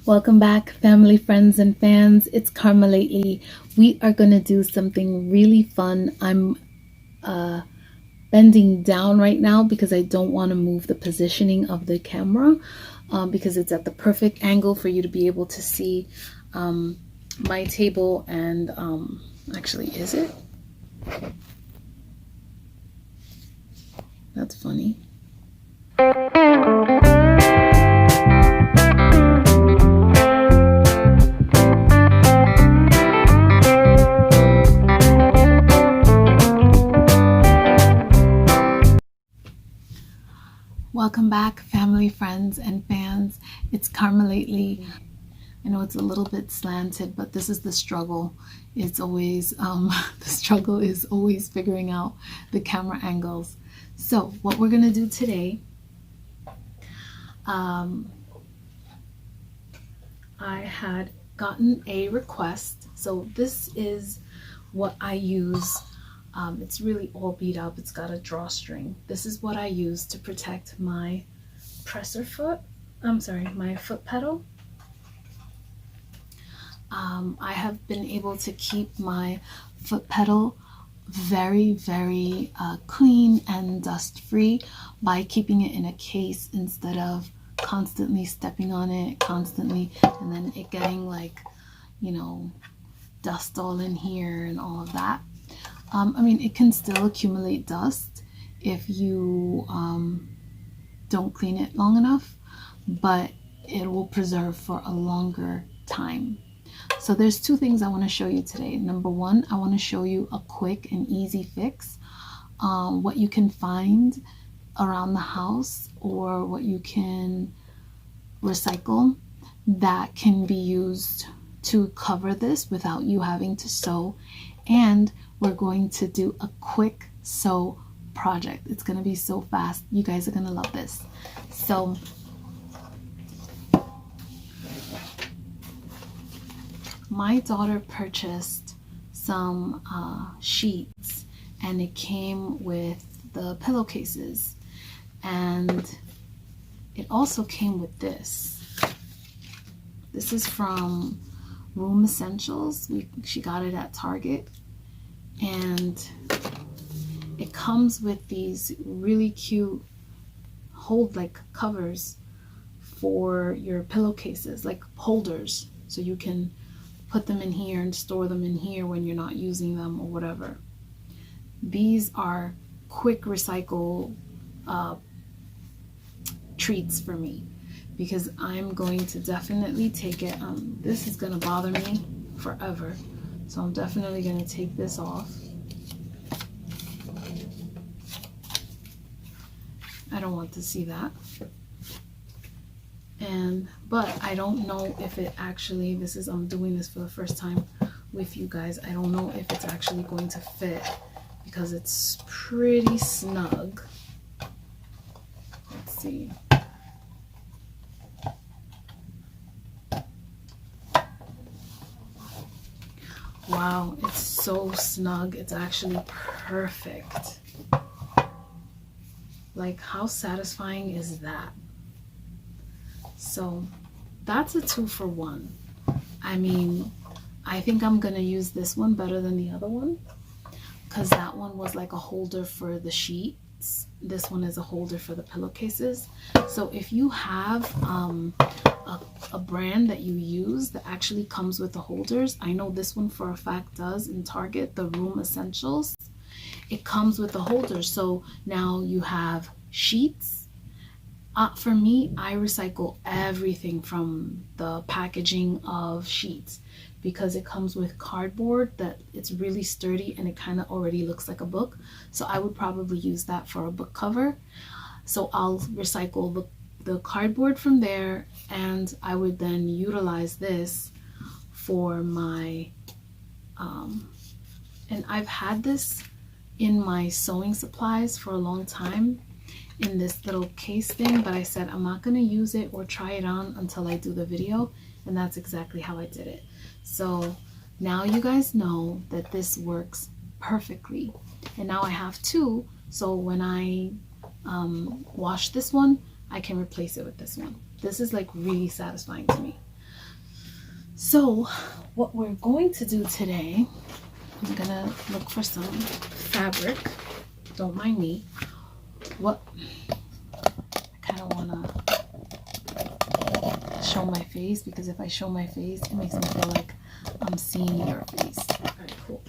Welcome back, family, friends, and fans. It's Karma Lately. We are going to do something really fun. I'm bending down right now because I don't want to move the positioning of the camera because it's at the perfect angle for you to be able to see my table. And actually, is it? That's funny. Welcome back, family, friends, and fans. It's Karma Lately. I know it's a little bit slanted, but this is the struggle. It's always, the struggle is always figuring out the camera angles. So what we're gonna do today, I had gotten a request. So this is what I use. It's really all beat up. It's got a drawstring. This is what I use to protect my presser foot. My foot pedal. I have been able to keep my foot pedal very, very clean and dust free by keeping it in a case instead of constantly stepping on it constantly and then it getting like, you know, dust all in here and all of that. I mean, it can still accumulate dust if you don't clean it long enough, but it will preserve for a longer time. So there's two things I want to show you today. Number one, I want to show you a quick and easy fix, what you can find around the house or what you can recycle that can be used to cover this without you having to sew. And we're going to do a quick sew project. It's going to be so fast. You guys are going to love this. So my daughter purchased some sheets and it came with the pillowcases, and it also came with this. This is from Room Essentials. She got it at Target, and it comes with these really cute like covers for your pillowcases, like holders, so you can put them in here and store them in here when you're not using them or whatever. These are quick recycle treats for me, because I'm going to definitely take it. This is going to bother me forever, so I'm definitely going to take this off. I don't want to see that. But I don't know if it actually, I'm doing this for the first time with you guys. I don't know if it's actually going to fit because it's pretty snug. Let's see. Wow, it's so snug. It's actually perfect. Like, how satisfying is that? So that's a 2-for-1. I mean, I think I'm gonna use this one better than the other one, because that one was like a holder for the sheets. This one is a holder for the pillowcases. So if you have a brand that you use that actually comes with the holders, I know this one for a fact does in Target, the Room Essentials, it comes with the holders. So now you have sheets. For me, I recycle everything from the packaging of sheets, because it comes with cardboard that it's really sturdy and it kind of already looks like a book. So I would probably use that for a book cover. So I'll recycle the cardboard from there, and I would then utilize this for my, and I've had this in my sewing supplies for a long time, in this little case thing, but I said I'm not going to use it or try it on until I do the video, and that's exactly how I did it. So now you guys know that this works perfectly, and now I have two, so when I wash this one, I can replace it with this one. This is like really satisfying to me. So what we're going to do today, I'm gonna look for some fabric. Don't mind me. What I kind of want to show my face, because if I show my face, it makes me feel like I'm seeing your face. All right, cool.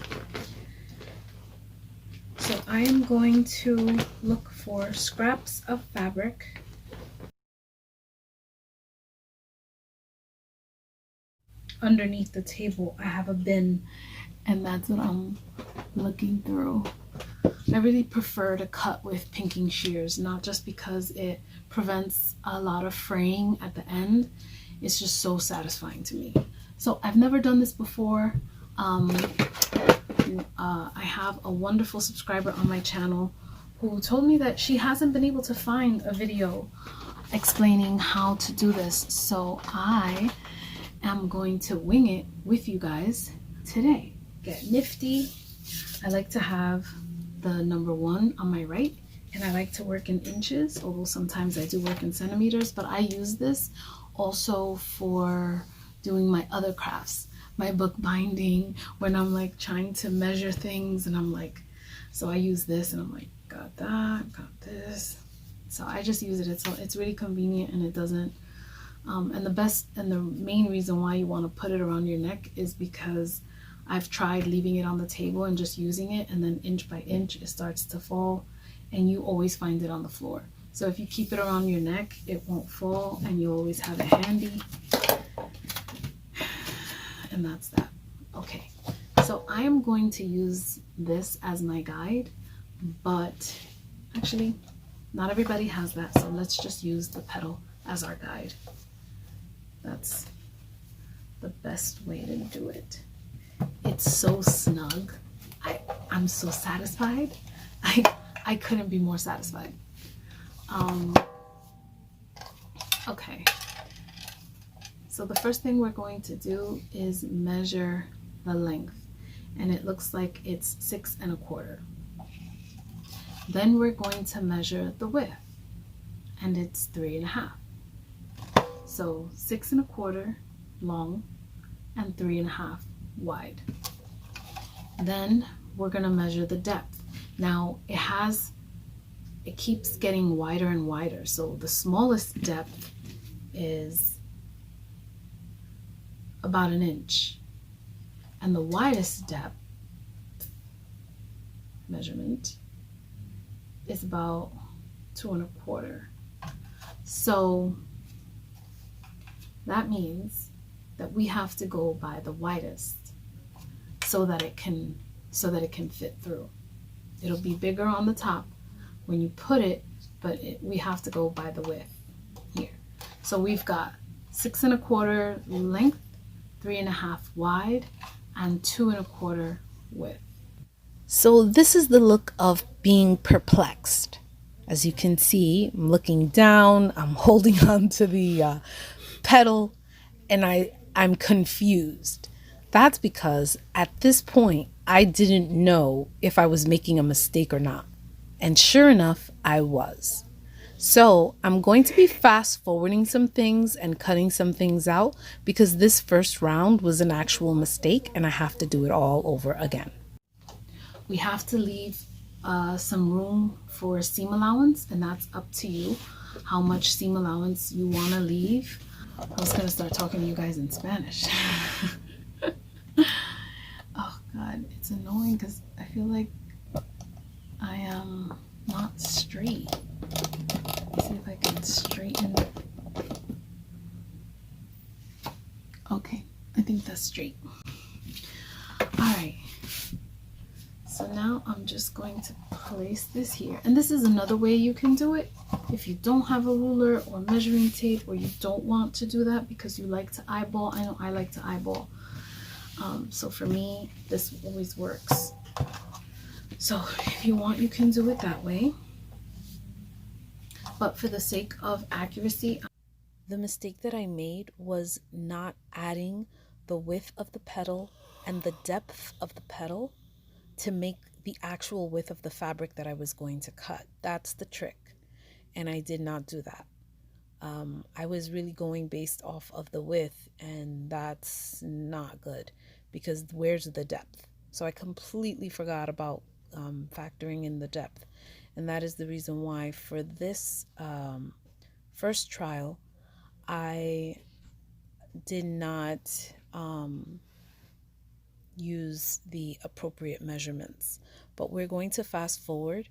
So I am going to look for scraps of fabric. Underneath the table, I have a bin, and that's what I'm looking through. I really prefer to cut with pinking shears, not just because it prevents a lot of fraying at the end. It's just so satisfying to me. So I've never done this before. I have a wonderful subscriber on my channel who told me that she hasn't been able to find a video explaining how to do this. So I am going to wing it with you guys today. Get nifty. I like to have the number 1 on my right, and I like to work in inches, although sometimes I do work in centimeters, but I use this also for doing my other crafts, my book binding, when I'm like trying to measure things, and I'm like, so I use this, and I'm like, got that, got this. So I just use it. It's really convenient, and it doesn't and the main reason why you want to put it around your neck is because I've tried leaving it on the table and just using it, and then inch by inch it starts to fall, and you always find it on the floor. So if you keep it around your neck, it won't fall, and you always have it handy. And that's that. Okay, so I am going to use this as my guide, but actually not everybody has that, so let's just use the petal as our guide. That's the best way to do it. It's so snug. I'm so satisfied. I couldn't be more satisfied. Okay. So the first thing we're going to do is measure the length, and it looks like it's 6 1/4. Then we're going to measure the width, and it's 3 1/2. So 6 1/4 long and 3 1/2 wide. Then we're going to measure the depth. Now it keeps getting wider and wider. So the smallest depth is about 1 inch, and the widest depth measurement is about 2 1/4. So that means that we have to go by the widest so that it can fit through. It'll be bigger on the top when you put it, but we have to go by the width here. So we've got 6 1/4 length, 3 1/2 wide, and 2 1/4 width. So this is the look of being perplexed. As you can see, I'm looking down, I'm holding on to the petal, and I'm confused. That's because at this point I didn't know if I was making a mistake or not, and sure enough I was. So I'm going to be fast forwarding some things and cutting some things out, because this first round was an actual mistake and I have to do it all over again. We have to leave some room for seam allowance, and that's up to you how much seam allowance you want to leave. I was going to start talking to you guys in Spanish. Oh God, it's annoying because I feel like I am not straight. Let's see if I can straighten. Okay, I think that's straight. All right. So now I'm just going to place this here. And this is another way you can do it. If you don't have a ruler or measuring tape, or you don't want to do that because you like to eyeball. I know I like to eyeball. So for me, this always works. So if you want, you can do it that way. But for the sake of accuracy, the mistake that I made was not adding the width of the petal and the depth of the petal to make the actual width of the fabric that I was going to cut. That's the trick. And I did not do that. I was really going based off of the width, and that's not good because where's the depth? So I completely forgot about factoring in the depth. And that is the reason why for this first trial, I did not use the appropriate measurements. But we're going to fast forward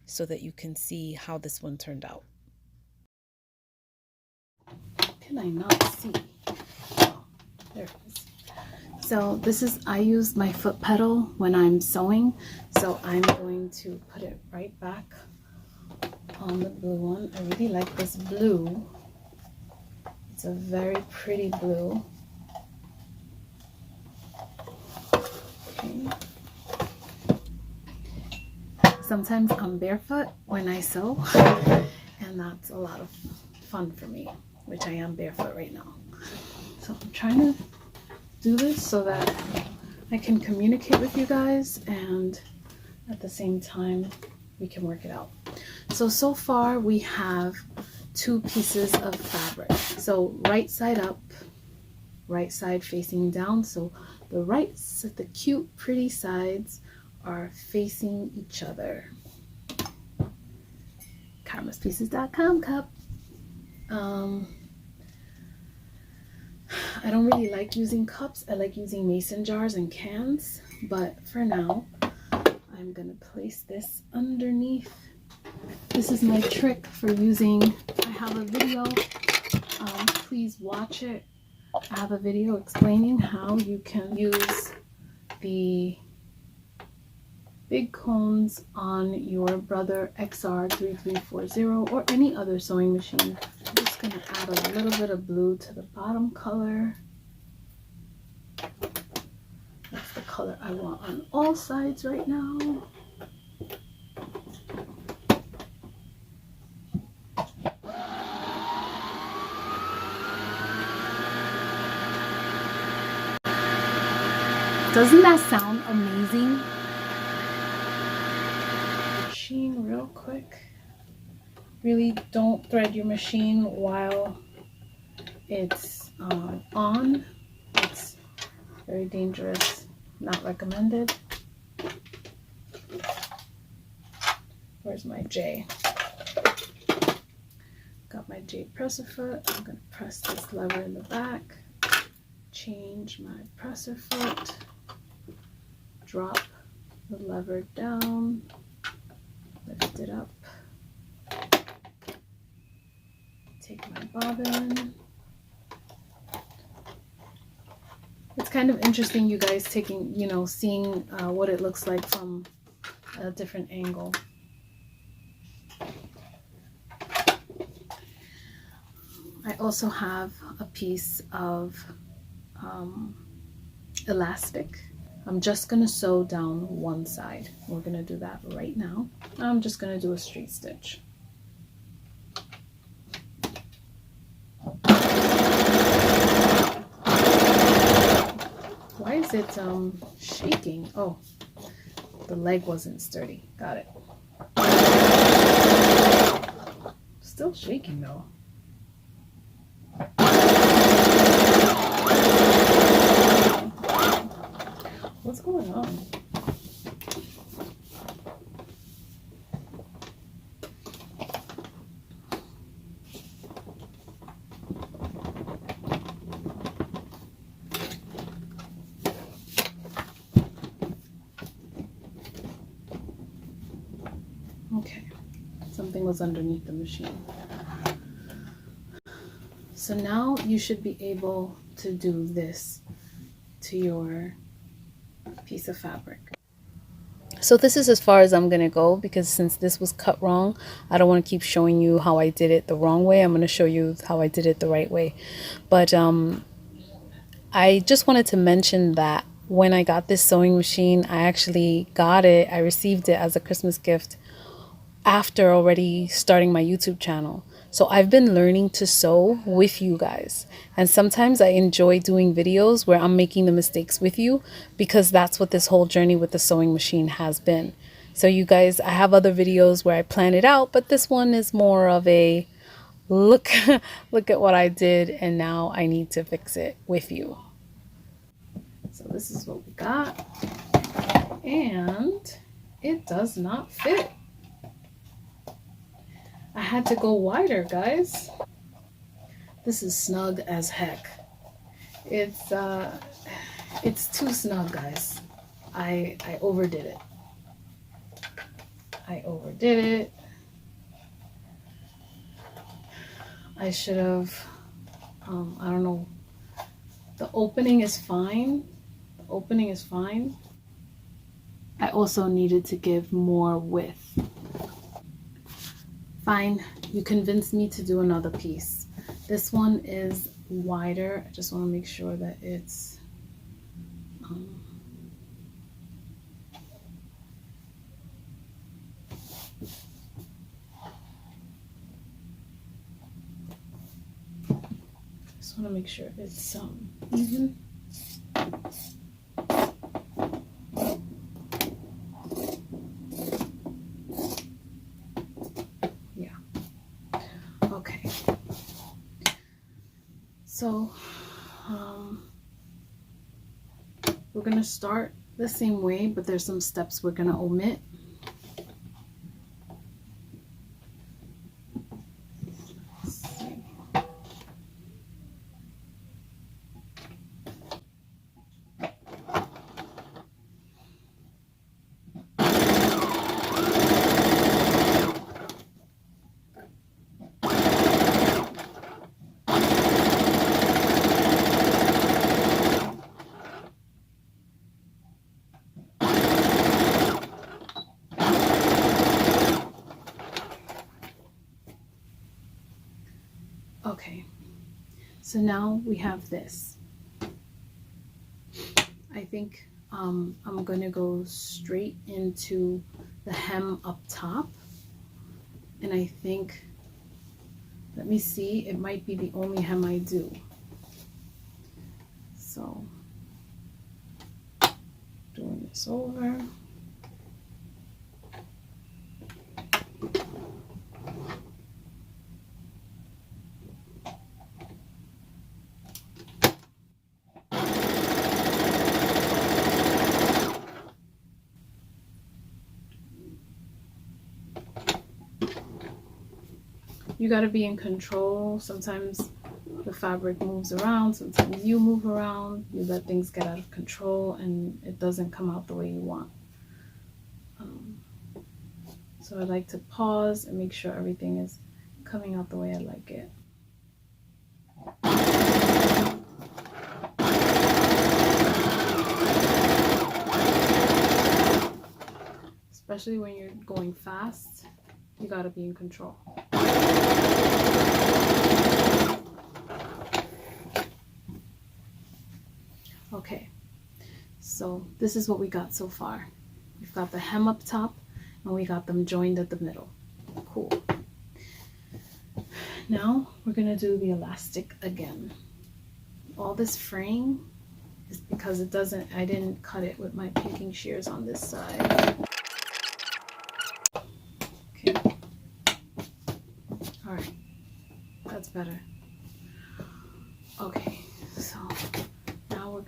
so that you can see how this one turned out. Can I not see? Oh, there it is. So this is, I use my foot pedal when I'm sewing, so I'm going to put it right back on the blue one. I really like this blue. It's a very pretty blue. Okay. Sometimes I'm barefoot when I sew, and that's a lot of fun for me, which I am barefoot right now. So I'm trying to do this so that I can communicate with you guys, and at the same time we can work it out. So far we have 2 pieces of fabric. So right side up, right side facing down. So the cute pretty sides are facing each other. KarmasPieces.com cup. I don't really like using cups. I like using mason jars and cans, but for now I'm gonna place this underneath. This is my trick for using, I have a video, please watch it. I have a video explaining how you can use the big cones on your Brother XR3340 or any other sewing machine. I'm just going to add a little bit of blue to the bottom color. That's the color I want on all sides right now. Doesn't that sound amazing? Machine real quick. Really don't thread your machine while it's on. It's very dangerous, not recommended. Where's my J? Got my J presser foot. I'm going to press this lever in the back, change my presser foot, drop the lever down, lift it up, take my bobbin. It's kind of interesting, you guys, taking, seeing what it looks like from a different angle. I also have a piece of elastic. I'm just going to sew down one side. We're going to do that right now. I'm just going to do a straight stitch. Why is it shaking? Oh, the leg wasn't sturdy. Got it. Still shaking though. What's going on? Okay, something was underneath the machine. So now you should be able to do this to your piece of fabric. So this is as far as I'm going to go, because since this was cut wrong, I don't want to keep showing you how I did it the wrong way. I'm going to show you how I did it the right way. But I just wanted to mention that when I got this sewing machine, I actually got it. I received it as a Christmas gift after already starting my YouTube channel. So I've been learning to sew with you guys. And sometimes I enjoy doing videos where I'm making the mistakes with you, because that's what this whole journey with the sewing machine has been. So you guys, I have other videos where I plan it out, but this one is more of a look, look at what I did, and now I need to fix it with you. So this is what we got, and it does not fit. I had to go wider, guys. This is snug as heck. It's too snug, guys. I overdid it. I overdid it. I should have, I don't know. The opening is fine. The opening is fine. I also needed to give more width. Fine, you convinced me to do another piece. This one is wider. I just want to make sure that it's just want to make sure it's even. Yeah. Okay. So we're gonna start the same way, but there's some steps we're gonna omit. Okay, so now we have this. I think I'm gonna go straight into the hem up top, and I think, let me see, it might be the only hem I do. So doing this over. You got to be in control. Sometimes the fabric moves around, sometimes you move around, you let things get out of control, and it doesn't come out the way you want. So I like to pause and make sure everything is coming out the way I like it. Especially when you're going fast, you got to be in control. Okay, so this is what we got so far. We've got the hem up top, and we got them joined at the middle. Cool. Now we're gonna do the elastic again. All this fraying is because I didn't cut it with my pinking shears on this side. Okay. All right, that's better. Okay, so now we're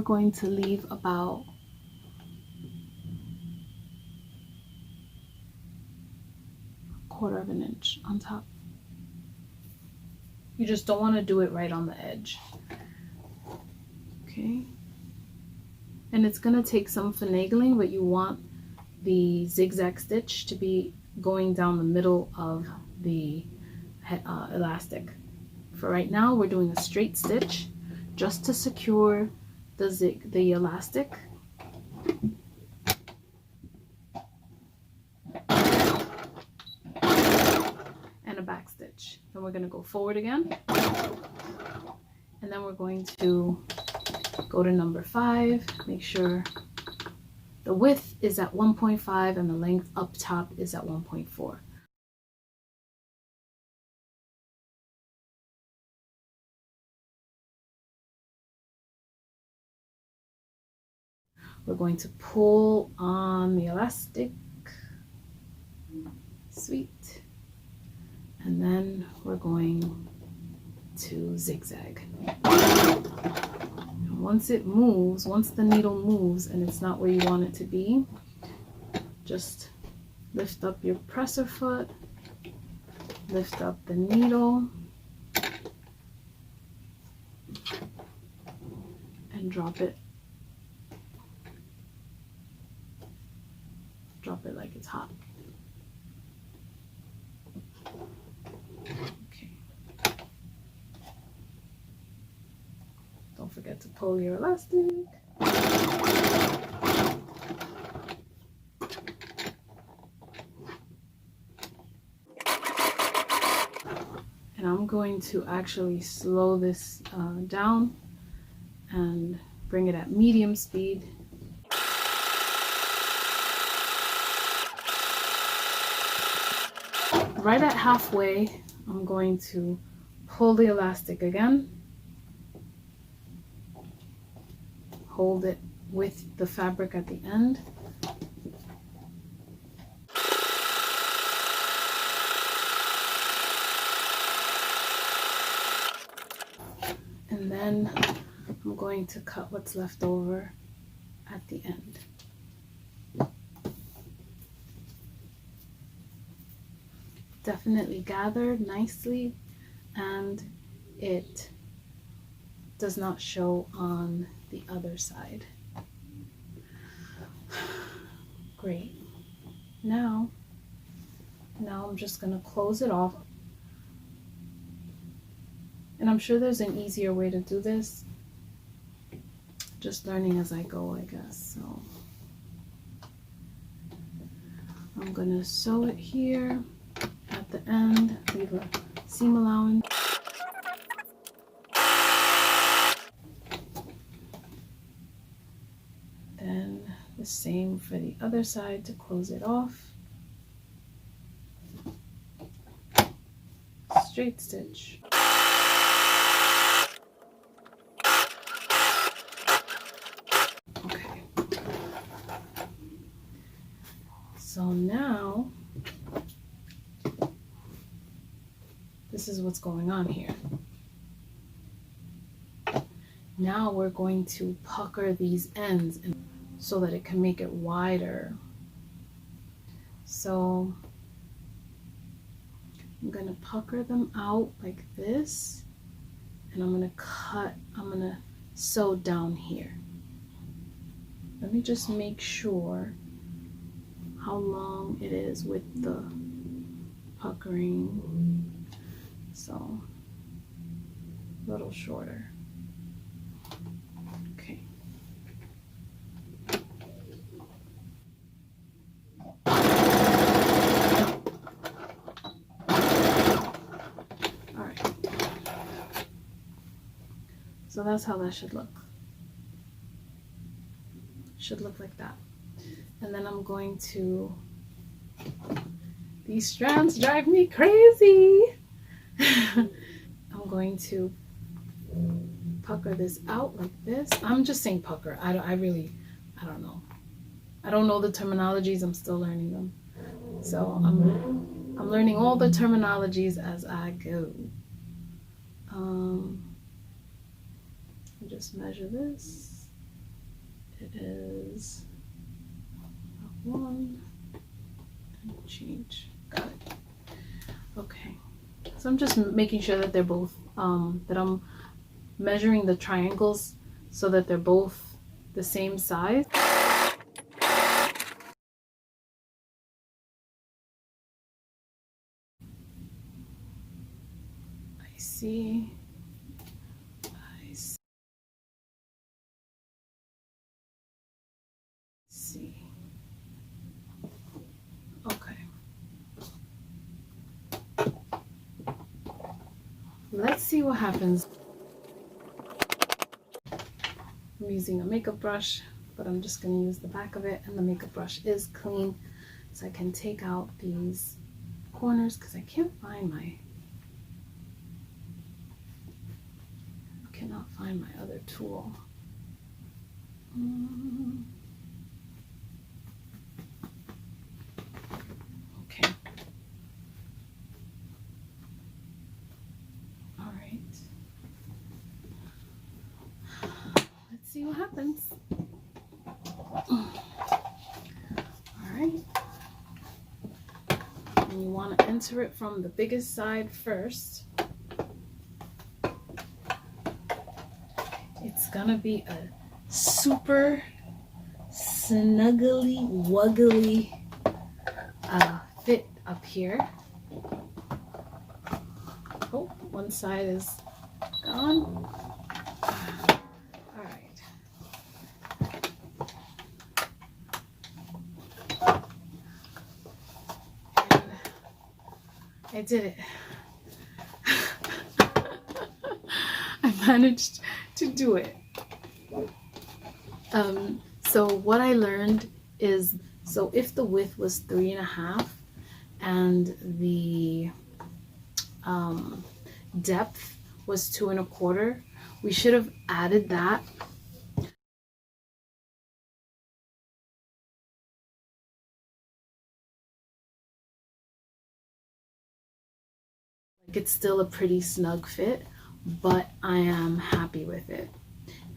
going to leave about a 1/4 of an inch on top. You just don't want to do it right on the edge. Okay. And it's going to take some finagling, but you want the zigzag stitch to be going down the middle of the elastic. For right now, we're doing a straight stitch just to secure the elastic. And a back stitch. Then we're going to go forward again. And then we're going to go to number 5, make sure the width is at 1.5 and the length up top is at 1.4. We're going to pull on the elastic. Sweet. And then we're going to zigzag. And once it moves, once the needle moves and it's not where you want it to be, just lift up your presser foot, lift up the needle, and drop it like it's hot. Okay. Don't forget to pull your elastic. And I'm going to actually slow this down and bring it at medium speed. Right at halfway, I'm going to pull the elastic again, hold it with the fabric at the end, and then I'm going to cut what's left over at the end. Definitely gathered nicely, and it does not show on the other side. Great. Now I'm just going to close it off. And I'm sure there's an easier way to do this. Just learning as I go, I guess. So I'm going to sew it here at the end, leave a seam allowance. Then the same for the other side to close it off. Straight stitch. Okay. So now, this is what's going on here. Now we're going to pucker these ends so that it can make it wider. So I'm going to pucker them out like this, and I'm going to sew down here. Let me just make sure how long it is with the puckering. So a little shorter. Okay. All right. So that's how that should look. Should look like that. And then I'm going to, these strands drive me crazy. I'm going to pucker this out like this. I'm just saying pucker. I don't know. I don't know the terminologies. I'm still learning them. So I'm learning all the terminologies as I go. Just measure this. It is 1 and change. Got it. Okay. So I'm just making sure that they're both, that I'm measuring the triangles so that they're both the same size. I see. I see. Okay. Let's see what happens. I'm using a makeup brush, but I'm just going to use the back of it, and the makeup brush is clean, so I can take out these corners because I can't find my, cannot find my other tool. Okay. see what happens. Alright. And you want to enter it from the biggest side first. It's gonna be a super snuggly wuggly fit up here. Oh, one side is gone. All right. And I did it. I managed to do it. So what I learned is, so if the width was 3.5 and the depth was 2.25, we should have added that. It's still a pretty snug fit, but I am happy with it.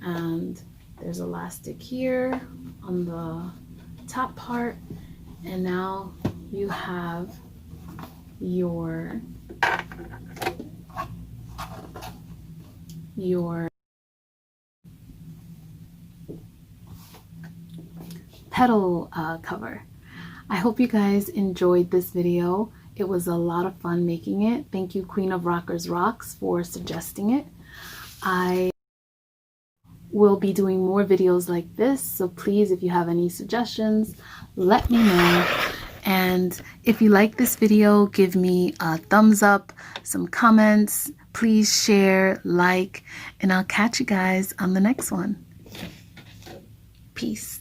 And there's elastic here on the top part, and now you have your pedal cover. I hope you guys enjoyed this video. It was a lot of fun making it. Thank you, Queen of Rockers Rocks, for suggesting it. I will be doing more videos like this, so please, if you have any suggestions, let me know. And if you like this video, give me a thumbs up, some comments, please share, like, and I'll catch you guys on the next one. Peace.